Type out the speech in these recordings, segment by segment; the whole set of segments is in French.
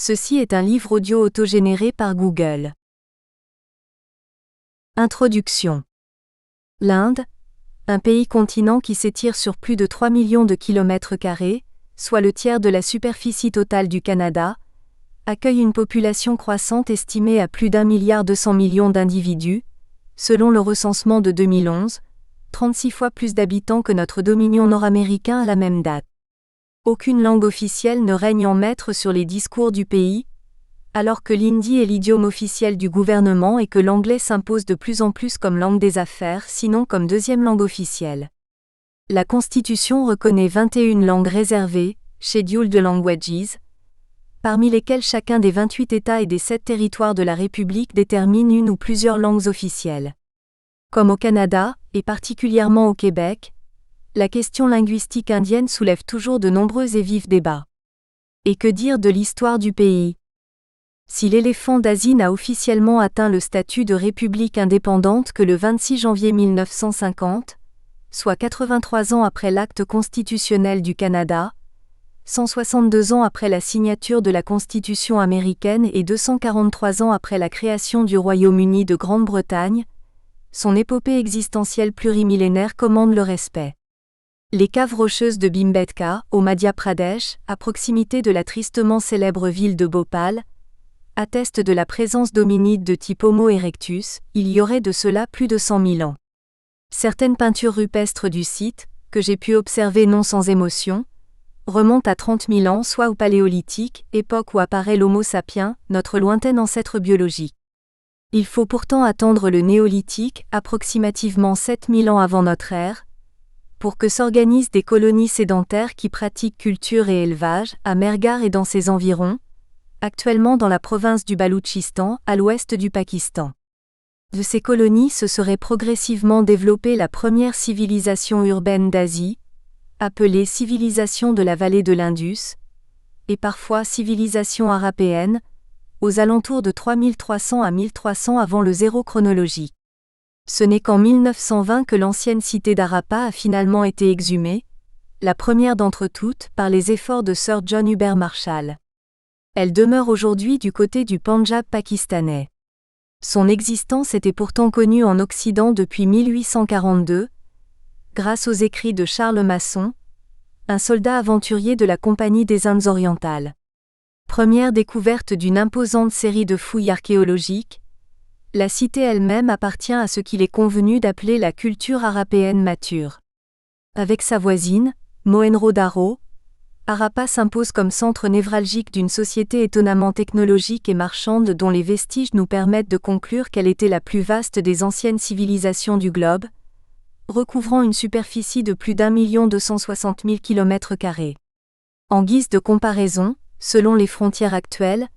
Ceci est un livre audio autogénéré par Google. Introduction. L'Inde, un pays-continent qui s'étire sur plus de 3 millions de kilomètres carrés, soit le tiers de la superficie totale du Canada, accueille une population croissante estimée à plus d'1,2 milliard d'individus, selon le recensement de 2011, 36 fois plus d'habitants que notre dominion nord-américain à la même date. Aucune langue officielle ne règne en maître sur les discours du pays, alors que l'hindi est l'idiome officiel du gouvernement et que l'anglais s'impose de plus en plus comme langue des affaires, sinon comme deuxième langue officielle. La Constitution reconnaît 21 langues réservées, Scheduled Languages, parmi lesquelles chacun des 28 États et des 7 territoires de la République détermine une ou plusieurs langues officielles. Comme au Canada, et particulièrement au Québec, la question linguistique indienne soulève toujours de nombreux et vifs débats. Et que dire de l'histoire du pays ? Si l'éléphant d'Asie n'a officiellement atteint le statut de république indépendante que le 26 janvier 1950, soit 83 ans après l'acte constitutionnel du Canada, 162 ans après la signature de la Constitution américaine et 243 ans après la création du Royaume-Uni de Grande-Bretagne, son épopée existentielle plurimillénaire commande le respect. Les caves rocheuses de Bhimbetka, au Madhya Pradesh, à proximité de la tristement célèbre ville de Bhopal, attestent de la présence d'hominides de type Homo erectus, il y aurait de cela plus de 100 000 ans. Certaines peintures rupestres du site, que j'ai pu observer non sans émotion, remontent à 30 000 ans soit au Paléolithique, époque où apparaît l'Homo sapiens, notre lointain ancêtre biologique. Il faut pourtant attendre le Néolithique, approximativement 7 000 ans avant notre ère, pour que s'organisent des colonies sédentaires qui pratiquent culture et élevage, à Mehrgarh et dans ses environs, actuellement dans la province du Baloutchistan, à l'ouest du Pakistan. De ces colonies se serait progressivement développée la première civilisation urbaine d'Asie, appelée civilisation de la vallée de l'Indus, et parfois civilisation harapéenne, aux alentours de 3300 à 1300 avant le zéro chronologique. Ce n'est qu'en 1920 que l'ancienne cité d'Harappa a finalement été exhumée, la première d'entre toutes, par les efforts de Sir John Hubert Marshall. Elle demeure aujourd'hui du côté du Pendjab pakistanais. Son existence était pourtant connue en Occident depuis 1842, grâce aux écrits de Charles Masson, un soldat aventurier de la Compagnie des Indes orientales. Première découverte d'une imposante série de fouilles archéologiques, la cité elle-même appartient à ce qu'il est convenu d'appeler la culture harapéenne mature. Avec sa voisine, Mohenjo-Daro, Harappa s'impose comme centre névralgique d'une société étonnamment technologique et marchande dont les vestiges nous permettent de conclure qu'elle était la plus vaste des anciennes civilisations du globe, recouvrant une superficie de plus d'1,260 million km². En guise de comparaison, selon les frontières actuelles,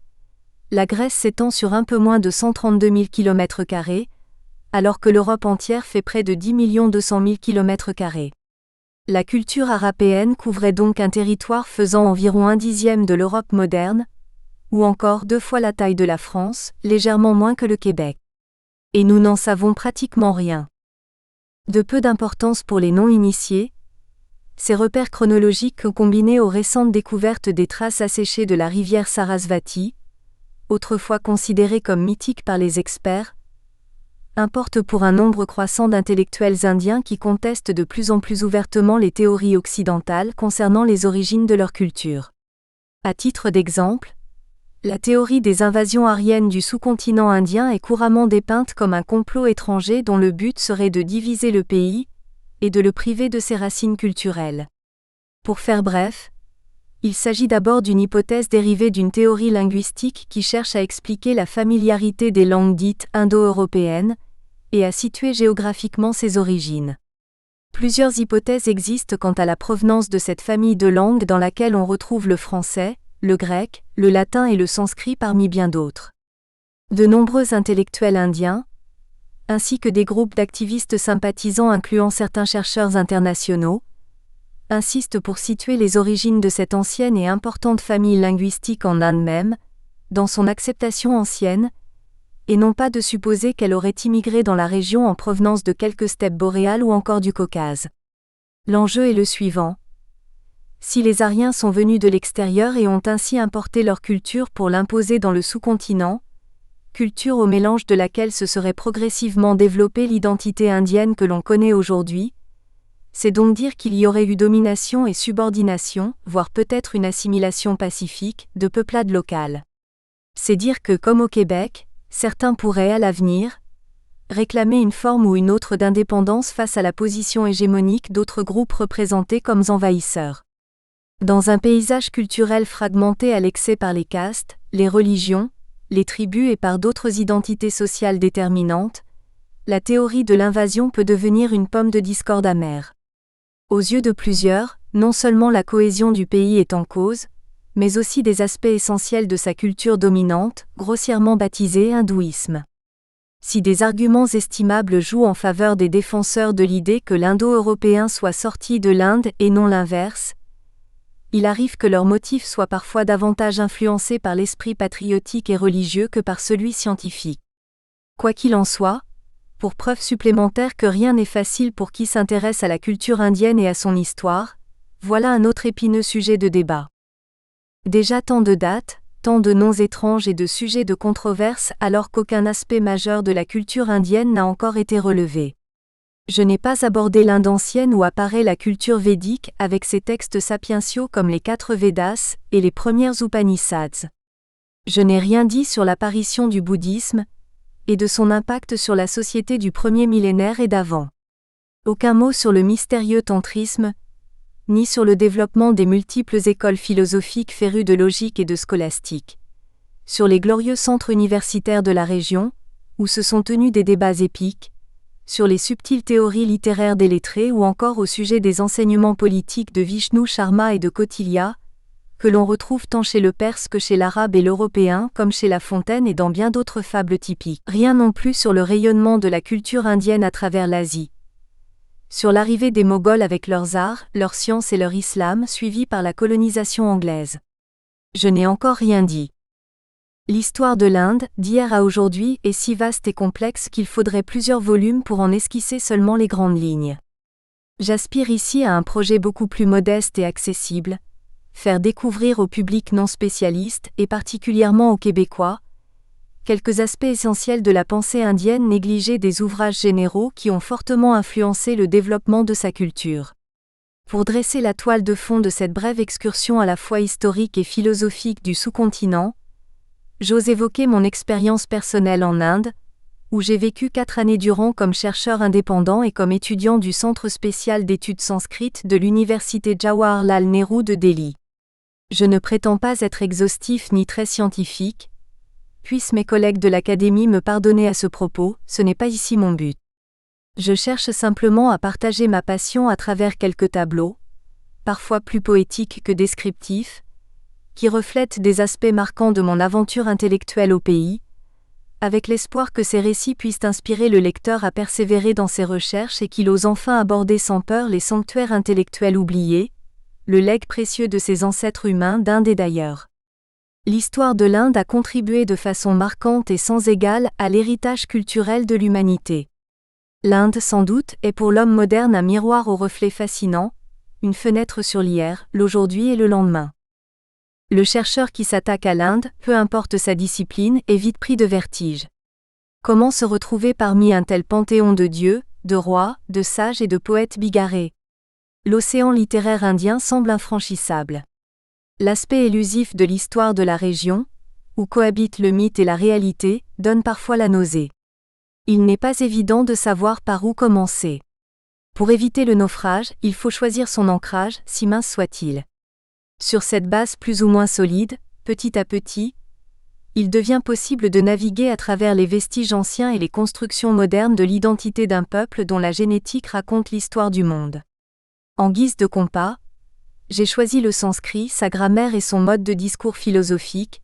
la Grèce s'étend sur un peu moins de 132 000 km², alors que l'Europe entière fait près de 10,2 millions km². La culture harapéenne couvrait donc un territoire faisant environ 1/10 de l'Europe moderne, ou encore 2 fois la taille de la France, légèrement moins que le Québec. Et nous n'en savons pratiquement rien. De peu d'importance pour les non-initiés, ces repères chronologiques combinés aux récentes découvertes des traces asséchées de la rivière Sarasvati, autrefois considérée comme mythique par les experts, importe pour un nombre croissant d'intellectuels indiens qui contestent de plus en plus ouvertement les théories occidentales concernant les origines de leur culture. À titre d'exemple, la théorie des invasions aryennes du sous-continent indien est couramment dépeinte comme un complot étranger dont le but serait de diviser le pays et de le priver de ses racines culturelles. Pour faire bref, il s'agit d'abord d'une hypothèse dérivée d'une théorie linguistique qui cherche à expliquer la familiarité des langues dites indo-européennes et à situer géographiquement ses origines. Plusieurs hypothèses existent quant à la provenance de cette famille de langues dans laquelle on retrouve le français, le grec, le latin et le sanskrit parmi bien d'autres. De nombreux intellectuels indiens, ainsi que des groupes d'activistes sympathisants incluant certains chercheurs internationaux, insiste pour situer les origines de cette ancienne et importante famille linguistique en Inde même, dans son acceptation ancienne, et non pas de supposer qu'elle aurait immigré dans la région en provenance de quelques steppes boréales ou encore du Caucase. L'enjeu est le suivant. Si les Aryens sont venus de l'extérieur et ont ainsi importé leur culture pour l'imposer dans le sous-continent, culture au mélange de laquelle se serait progressivement développée l'identité indienne que l'on connaît aujourd'hui, c'est donc dire qu'il y aurait eu domination et subordination, voire peut-être une assimilation pacifique, de peuplades locales. C'est dire que, comme au Québec, certains pourraient, à l'avenir, réclamer une forme ou une autre d'indépendance face à la position hégémonique d'autres groupes représentés comme envahisseurs. Dans un paysage culturel fragmenté à l'excès par les castes, les religions, les tribus et par d'autres identités sociales déterminantes, la théorie de l'invasion peut devenir une pomme de discorde amère. Aux yeux de plusieurs, non seulement la cohésion du pays est en cause, mais aussi des aspects essentiels de sa culture dominante, grossièrement baptisée hindouisme. Si des arguments estimables jouent en faveur des défenseurs de l'idée que l'Indo-européen soit sorti de l'Inde et non l'inverse, il arrive que leurs motifs soient parfois davantage influencés par l'esprit patriotique et religieux que par celui scientifique. Quoi qu'il en soit, pour preuve supplémentaire que rien n'est facile pour qui s'intéresse à la culture indienne et à son histoire, voilà un autre épineux sujet de débat. Déjà tant de dates, tant de noms étranges et de sujets de controverse alors qu'aucun aspect majeur de la culture indienne n'a encore été relevé. Je n'ai pas abordé l'Inde ancienne où apparaît la culture védique avec ses textes sapientiaux comme les 4 Védas et les premières Upanishads. Je n'ai rien dit sur l'apparition du bouddhisme et de son impact sur la société du premier millénaire et d'avant. Aucun mot sur le mystérieux tantrisme, ni sur le développement des multiples écoles philosophiques férues de logique et de scolastique. Sur les glorieux centres universitaires de la région, où se sont tenus des débats épiques, sur les subtiles théories littéraires des lettrés ou encore au sujet des enseignements politiques de Vishnu Sharma et de Kautilya, que l'on retrouve tant chez le Perse que chez l'Arabe et l'Européen comme chez La Fontaine et dans bien d'autres fables typiques. Rien non plus sur le rayonnement de la culture indienne à travers l'Asie. Sur l'arrivée des Moghols avec leurs arts, leurs sciences et leur islam suivis par la colonisation anglaise. Je n'ai encore rien dit. L'histoire de l'Inde, d'hier à aujourd'hui, est si vaste et complexe qu'il faudrait plusieurs volumes pour en esquisser seulement les grandes lignes. J'aspire ici à un projet beaucoup plus modeste et accessible, faire découvrir au public non spécialiste, et particulièrement aux Québécois, quelques aspects essentiels de la pensée indienne négligés des ouvrages généraux qui ont fortement influencé le développement de sa culture. Pour dresser la toile de fond de cette brève excursion à la fois historique et philosophique du sous-continent, j'ose évoquer mon expérience personnelle en Inde, où j'ai vécu 4 années durant comme chercheur indépendant et comme étudiant du Centre spécial d'études sanskrites de l'Université Jawaharlal Nehru de Delhi. Je ne prétends pas être exhaustif ni très scientifique, puissent mes collègues de l'Académie me pardonner à ce propos, ce n'est pas ici mon but. Je cherche simplement à partager ma passion à travers quelques tableaux, parfois plus poétiques que descriptifs, qui reflètent des aspects marquants de mon aventure intellectuelle au pays, avec l'espoir que ces récits puissent inspirer le lecteur à persévérer dans ses recherches et qu'il ose enfin aborder sans peur les sanctuaires intellectuels oubliés, le legs précieux de ses ancêtres humains d'Inde et d'ailleurs. L'histoire de l'Inde a contribué de façon marquante et sans égale à l'héritage culturel de l'humanité. L'Inde, sans doute, est pour l'homme moderne un miroir aux reflets fascinants, une fenêtre sur l'hier, l'aujourd'hui et le lendemain. Le chercheur qui s'attaque à l'Inde, peu importe sa discipline, est vite pris de vertige. Comment se retrouver parmi un tel panthéon de dieux, de rois, de sages et de poètes bigarrés ? L'océan littéraire indien semble infranchissable. L'aspect élusif de l'histoire de la région, où cohabitent le mythe et la réalité, donne parfois la nausée. Il n'est pas évident de savoir par où commencer. Pour éviter le naufrage, il faut choisir son ancrage, si mince soit-il. Sur cette base plus ou moins solide, petit à petit, il devient possible de naviguer à travers les vestiges anciens et les constructions modernes de l'identité d'un peuple dont la génétique raconte l'histoire du monde. En guise de compas, j'ai choisi le sanskrit, sa grammaire et son mode de discours philosophique,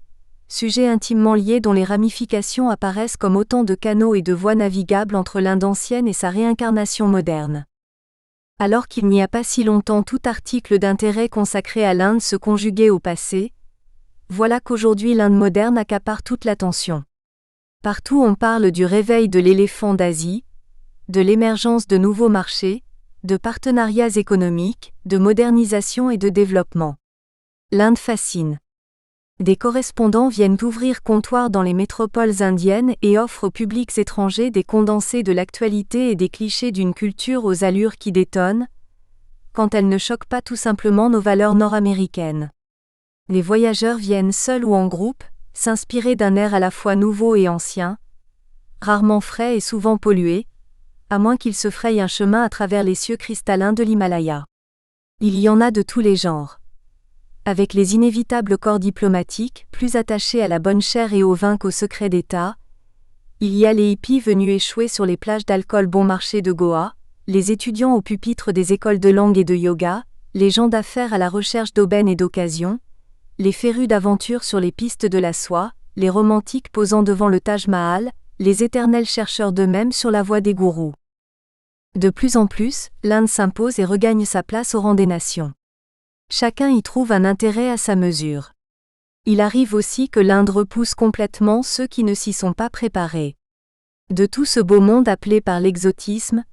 sujets intimement liés dont les ramifications apparaissent comme autant de canaux et de voies navigables entre l'Inde ancienne et sa réincarnation moderne. Alors qu'il n'y a pas si longtemps tout article d'intérêt consacré à l'Inde se conjuguait au passé, voilà qu'aujourd'hui l'Inde moderne accapare toute l'attention. Partout on parle du réveil de l'éléphant d'Asie, de l'émergence de nouveaux marchés, de partenariats économiques, de modernisation et de développement. L'Inde fascine. Des correspondants viennent ouvrir comptoir dans les métropoles indiennes et offrent aux publics étrangers des condensés de l'actualité et des clichés d'une culture aux allures qui détonnent, quand elle ne choque pas tout simplement nos valeurs nord-américaines. Les voyageurs viennent seuls ou en groupe, s'inspirer d'un air à la fois nouveau et ancien, rarement frais et souvent pollué, à moins qu'ils se frayent un chemin à travers les cieux cristallins de l'Himalaya. Il y en a de tous les genres. Avec les inévitables corps diplomatiques, plus attachés à la bonne chair et au vin qu'au secret d'État, il y a les hippies venus échouer sur les plages d'alcool bon marché de Goa, les étudiants au pupitre des écoles de langue et de yoga, les gens d'affaires à la recherche d'aubaines et d'occasions, les férus d'aventure sur les pistes de la soie, les romantiques posant devant le Taj Mahal, les éternels chercheurs d'eux-mêmes sur la voie des gourous. De plus en plus, l'Inde s'impose et regagne sa place au rang des nations. Chacun y trouve un intérêt à sa mesure. Il arrive aussi que l'Inde repousse complètement ceux qui ne s'y sont pas préparés. De tout ce beau monde appelé par l'exotisme,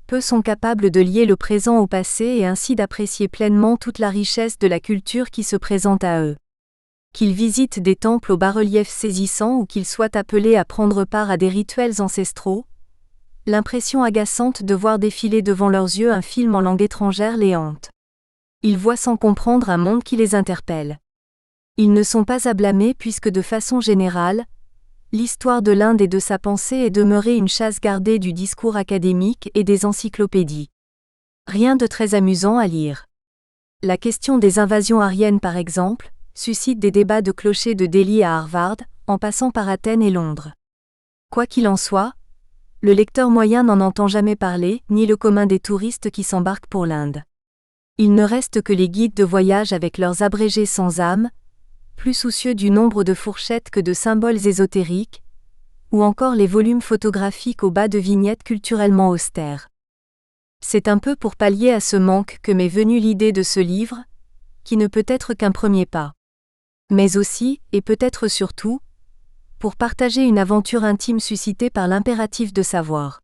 peu sont capables de lier le présent au passé et ainsi d'apprécier pleinement toute la richesse de la culture qui se présente à eux. Qu'ils visitent des temples aux bas-reliefs saisissants ou qu'ils soient appelés à prendre part à des rituels ancestraux, l'impression agaçante de voir défiler devant leurs yeux un film en langue étrangère les hante. Ils voient sans comprendre un monde qui les interpelle. Ils ne sont pas à blâmer puisque de façon générale, l'histoire de l'Inde et de sa pensée est demeurée une chasse gardée du discours académique et des encyclopédies. Rien de très amusant à lire. La question des invasions aryennes par exemple, suscite des débats de clochers de Delhi à Harvard, en passant par Athènes et Londres. Quoi qu'il en soit, le lecteur moyen n'en entend jamais parler, ni le commun des touristes qui s'embarquent pour l'Inde. Il ne reste que les guides de voyage avec leurs abrégés sans âme, plus soucieux du nombre de fourchettes que de symboles ésotériques, ou encore les volumes photographiques au bas de vignettes culturellement austères. C'est un peu pour pallier à ce manque que m'est venue l'idée de ce livre, qui ne peut être qu'un premier pas. Mais aussi, et peut-être surtout, pour partager une aventure intime suscitée par l'impératif de savoir.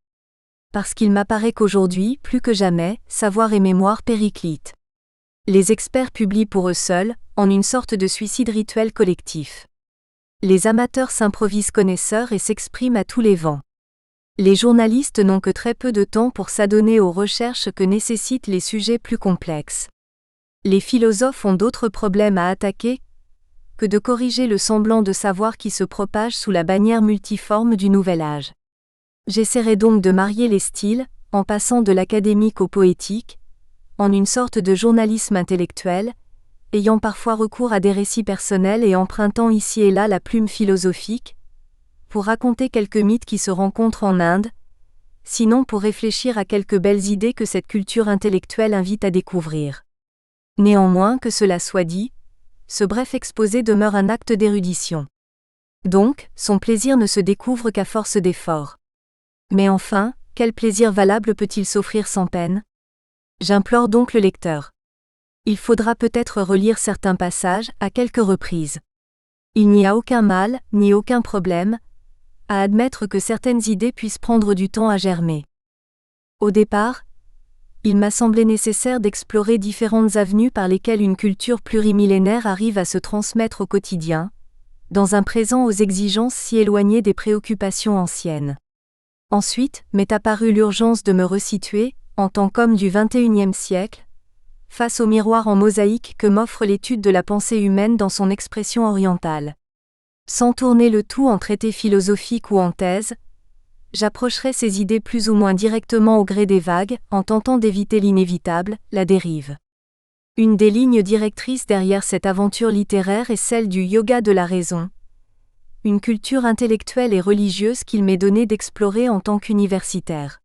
Parce qu'il m'apparaît qu'aujourd'hui, plus que jamais, savoir et mémoire périclitent. Les experts publient pour eux seuls, en une sorte de suicide rituel collectif. Les amateurs s'improvisent connaisseurs et s'expriment à tous les vents. Les journalistes n'ont que très peu de temps pour s'adonner aux recherches que nécessitent les sujets plus complexes. Les philosophes ont d'autres problèmes à attaquer que de corriger le semblant de savoir qui se propage sous la bannière multiforme du nouvel âge. J'essaierai donc de marier les styles, en passant de l'académique au poétique, en une sorte de journalisme intellectuel, ayant parfois recours à des récits personnels et empruntant ici et là la plume philosophique, pour raconter quelques mythes qui se rencontrent en Inde, sinon pour réfléchir à quelques belles idées que cette culture intellectuelle invite à découvrir. Néanmoins, que cela soit dit, ce bref exposé demeure un acte d'érudition. Donc, son plaisir ne se découvre qu'à force d'efforts. Mais enfin, quel plaisir valable peut-il s'offrir sans peine ? J'implore donc le lecteur. Il faudra peut-être relire certains passages, à quelques reprises. Il n'y a aucun mal, ni aucun problème, à admettre que certaines idées puissent prendre du temps à germer. Au départ, il m'a semblé nécessaire d'explorer différentes avenues par lesquelles une culture plurimillénaire arrive à se transmettre au quotidien, dans un présent aux exigences si éloignées des préoccupations anciennes. Ensuite, m'est apparue l'urgence de me resituer, en tant qu'homme du XXIe siècle, face au miroir en mosaïque que m'offre l'étude de la pensée humaine dans son expression orientale. Sans tourner le tout en traité philosophique ou en thèse, j'approcherai ces idées plus ou moins directement au gré des vagues, en tentant d'éviter l'inévitable, la dérive. Une des lignes directrices derrière cette aventure littéraire est celle du yoga de la raison, une culture intellectuelle et religieuse qu'il m'est donné d'explorer en tant qu'universitaire.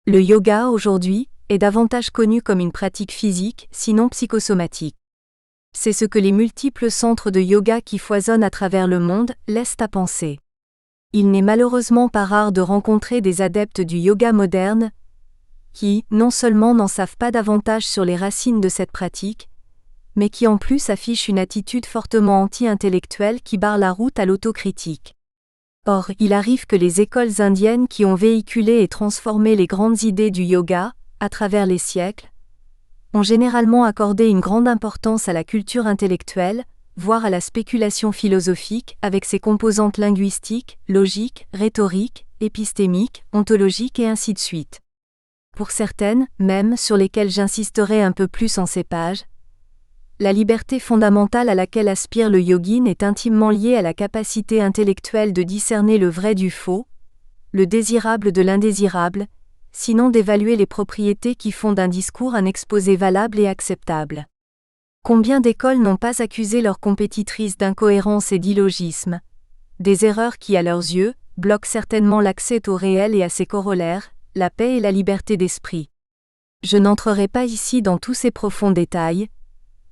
Le yoga, aujourd'hui, est davantage connu comme une pratique physique, sinon psychosomatique. C'est ce que les multiples centres de yoga qui foisonnent à travers le monde laissent à penser. Il n'est malheureusement pas rare de rencontrer des adeptes du yoga moderne qui, non seulement n'en savent pas davantage sur les racines de cette pratique, mais qui en plus affichent une attitude fortement anti-intellectuelle qui barre la route à l'autocritique. Or, il arrive que les écoles indiennes qui ont véhiculé et transformé les grandes idées du yoga, à travers les siècles, ont généralement accordé une grande importance à la culture intellectuelle, voire à la spéculation philosophique avec ses composantes linguistiques, logiques, rhétoriques, épistémiques, ontologiques et ainsi de suite. Pour certaines, même sur lesquelles j'insisterai un peu plus en ces pages, la liberté fondamentale à laquelle aspire le yogin est intimement liée à la capacité intellectuelle de discerner le vrai du faux, le désirable de l'indésirable, sinon d'évaluer les propriétés qui font d'un discours un exposé valable et acceptable. Combien d'écoles n'ont pas accusé leurs compétitrices d'incohérence et d'illogisme, des erreurs qui, à leurs yeux, bloquent certainement l'accès au réel et à ses corollaires, la paix et la liberté d'esprit. Je n'entrerai pas ici dans tous ces profonds détails,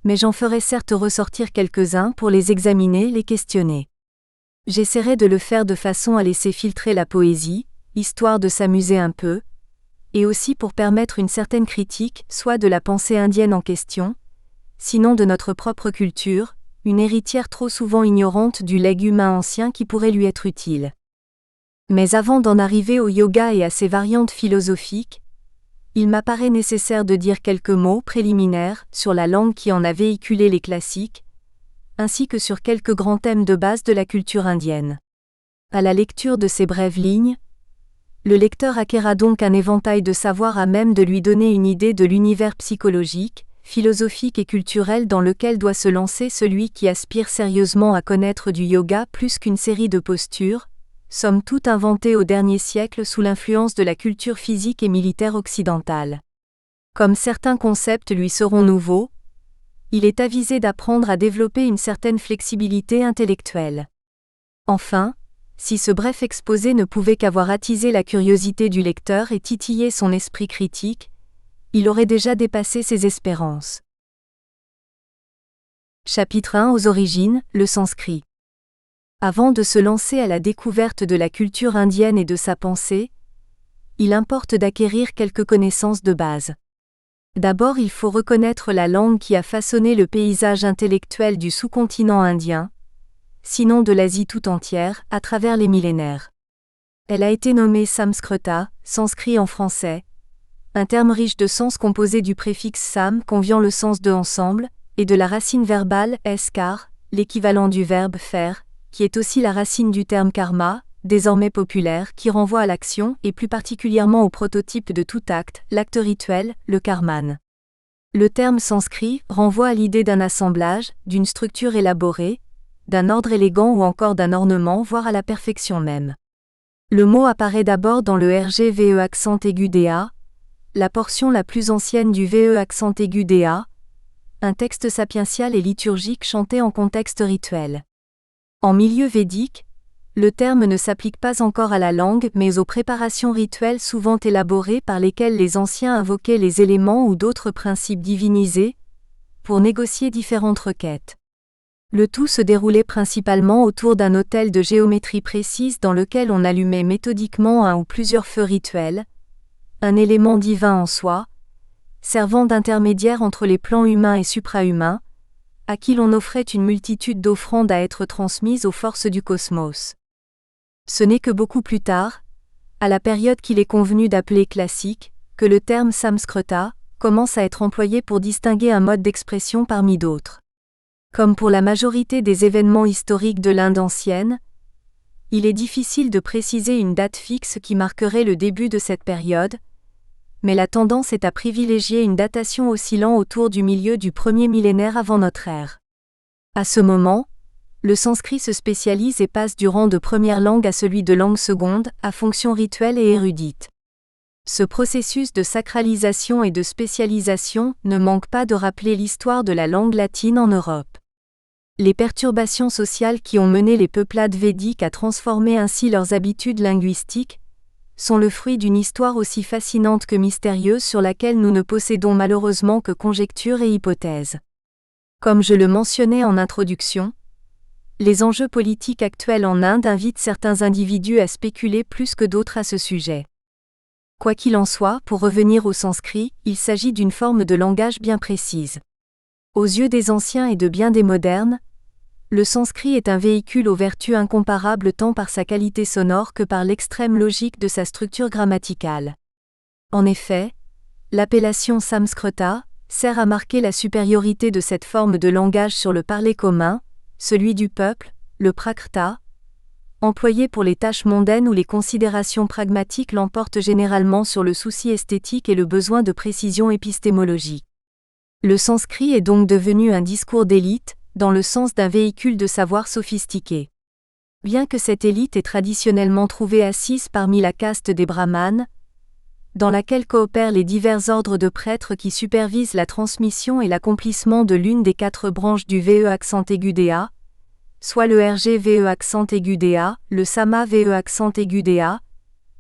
mais j'en ferai certes ressortir quelques-uns pour les examiner et les questionner. J'essaierai de le faire de façon à laisser filtrer la poésie, histoire de s'amuser un peu, et aussi pour permettre une certaine critique, soit de la pensée indienne en question, sinon de notre propre culture, une héritière trop souvent ignorante du legs humain ancien qui pourrait lui être utile. Mais avant d'en arriver au yoga et à ses variantes philosophiques, il m'apparaît nécessaire de dire quelques mots préliminaires sur la langue qui en a véhiculé les classiques, ainsi que sur quelques grands thèmes de base de la culture indienne. À la lecture de ces brèves lignes, le lecteur acquérera donc un éventail de savoirs à même de lui donner une idée de l'univers psychologique, philosophique et culturel dans lequel doit se lancer celui qui aspire sérieusement à connaître du yoga plus qu'une série de postures, somme toute inventées au dernier siècle sous l'influence de la culture physique et militaire occidentale. Comme certains concepts lui seront nouveaux, il est avisé d'apprendre à développer une certaine flexibilité intellectuelle. Enfin, si ce bref exposé ne pouvait qu'avoir attisé la curiosité du lecteur et titillé son esprit critique, il aurait déjà dépassé ses espérances. Chapitre 1 aux origines, le sanskrit. Avant de se lancer à la découverte de la culture indienne et de sa pensée, il importe d'acquérir quelques connaissances de base. D'abord, il faut reconnaître la langue qui a façonné le paysage intellectuel du sous-continent indien, sinon de l'Asie tout entière, à travers les millénaires. Elle a été nommée Samskrita, sanskrit en français, un terme riche de sens composé du préfixe sam conviant le sens de ensemble, et de la racine verbale skar, l'équivalent du verbe faire, qui est aussi la racine du terme karma, désormais populaire, qui renvoie à l'action et plus particulièrement au prototype de tout acte, l'acte rituel, le karman. Le terme sanskrit renvoie à l'idée d'un assemblage, d'une structure élaborée, d'un ordre élégant ou encore d'un ornement voire à la perfection même. Le mot apparaît d'abord dans le RGVE accent aigu DA, la portion la plus ancienne du VE accent aigu DA, un texte sapiential et liturgique chanté en contexte rituel. En milieu védique, le terme ne s'applique pas encore à la langue mais aux préparations rituelles souvent élaborées par lesquelles les anciens invoquaient les éléments ou d'autres principes divinisés, pour négocier différentes requêtes. Le tout se déroulait principalement autour d'un autel de géométrie précise dans lequel on allumait méthodiquement un ou plusieurs feux rituels, un élément divin en soi, servant d'intermédiaire entre les plans humains et suprahumains, à qui l'on offrait une multitude d'offrandes à être transmises aux forces du cosmos. Ce n'est que beaucoup plus tard, à la période qu'il est convenu d'appeler classique, que le terme Samskrita commence à être employé pour distinguer un mode d'expression parmi d'autres. Comme pour la majorité des événements historiques de l'Inde ancienne, il est difficile de préciser une date fixe qui marquerait le début de cette période, mais la tendance est à privilégier une datation oscillant autour du milieu du premier millénaire avant notre ère. À ce moment, le sanskrit se spécialise et passe du rang de première langue à celui de langue seconde, à fonction rituelle et érudite. Ce processus de sacralisation et de spécialisation ne manque pas de rappeler l'histoire de la langue latine en Europe. Les perturbations sociales qui ont mené les peuplades védiques à transformer ainsi leurs habitudes linguistiques sont le fruit d'une histoire aussi fascinante que mystérieuse sur laquelle nous ne possédons malheureusement que conjectures et hypothèses. Comme je le mentionnais en introduction, les enjeux politiques actuels en Inde invitent certains individus à spéculer plus que d'autres à ce sujet. Quoi qu'il en soit, pour revenir au sanskrit, il s'agit d'une forme de langage bien précise. Aux yeux des anciens et de bien des modernes, le sanskrit est un véhicule aux vertus incomparables tant par sa qualité sonore que par l'extrême logique de sa structure grammaticale. En effet, L'appellation Samskrita sert à marquer la supériorité de cette forme de langage sur le parler commun, celui du peuple, le Prakrta, employé pour les tâches mondaines où les considérations pragmatiques l'emportent généralement sur le souci esthétique et le besoin de précision épistémologique. Le sanskrit est donc devenu un discours d'élite, dans le sens d'un véhicule de savoir sophistiqué. Bien que cette élite est traditionnellement trouvée assise parmi la caste des brahmanes, dans laquelle coopèrent les divers ordres de prêtres qui supervisent la transmission et l'accomplissement de l'une des 4 branches du VE accent aigu DA, soit le RG VE accent aigu DA, le Sama VE accent aigu DA,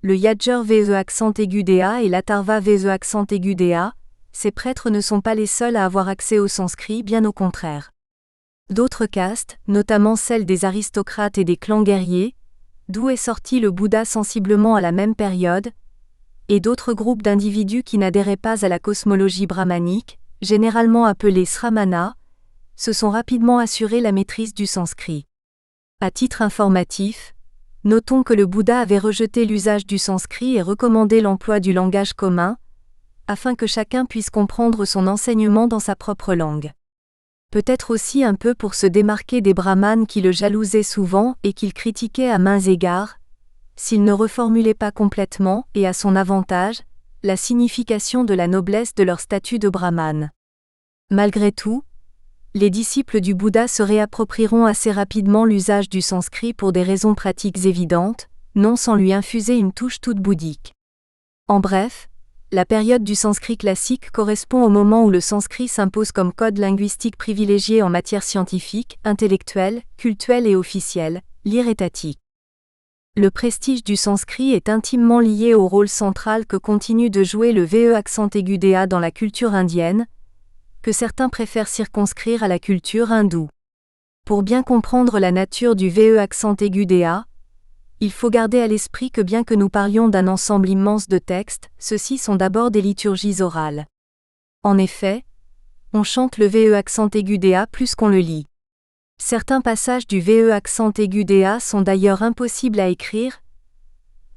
le Yajur VE accent aigu DA et l'Atharva VE accent aigu DA, ces prêtres ne sont pas les seuls à avoir accès au sanskrit, bien au contraire. D'autres castes, notamment celles des aristocrates et des clans guerriers, d'où est sorti le Bouddha sensiblement à la même période, et d'autres groupes d'individus qui n'adhéraient pas à la cosmologie brahmanique, généralement appelés sramana, se sont rapidement assurés la maîtrise du sanskrit. À titre informatif, notons que le Bouddha avait rejeté l'usage du sanskrit et recommandé l'emploi du langage commun, afin que chacun puisse comprendre son enseignement dans sa propre langue. Peut-être aussi un peu pour se démarquer des brahmanes qui le jalousaient souvent et qu'il critiquait à maints égards, s'il ne reformulait pas complètement, et à son avantage, la signification de la noblesse de leur statut de brahmane. Malgré tout, les disciples du Bouddha se réapproprieront assez rapidement l'usage du sanskrit pour des raisons pratiques évidentes, non sans lui infuser une touche toute bouddhique. En bref, la période du sanskrit classique correspond au moment où le sanskrit s'impose comme code linguistique privilégié en matière scientifique, intellectuelle, cultuelle et officielle, lire étatique. Le prestige du sanskrit est intimement lié au rôle central que continue de jouer le VE accent aigu DA dans la culture indienne, que certains préfèrent circonscrire à la culture hindoue. Pour bien comprendre la nature du VE accent aigu DA, il faut garder à l'esprit que bien que nous parlions d'un ensemble immense de textes, ceux-ci sont d'abord des liturgies orales. En effet, on chante le VE accent aigu DA plus qu'on le lit. Certains passages du VE accent aigu DA sont d'ailleurs impossibles à écrire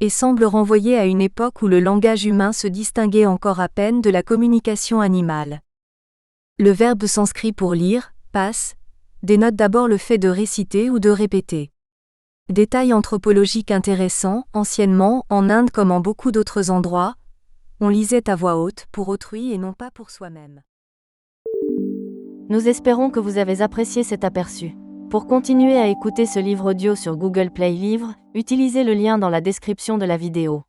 et semblent renvoyer à une époque où le langage humain se distinguait encore à peine de la communication animale. Le verbe sanskrit pour lire, passe, dénote d'abord le fait de réciter ou de répéter. Détail anthropologique intéressant, anciennement, en Inde comme en beaucoup d'autres endroits, on lisait à voix haute, pour autrui et non pas pour soi-même. Nous espérons que vous avez apprécié cet aperçu. Pour continuer à écouter ce livre audio sur Google Play Livres, utilisez le lien dans la description de la vidéo.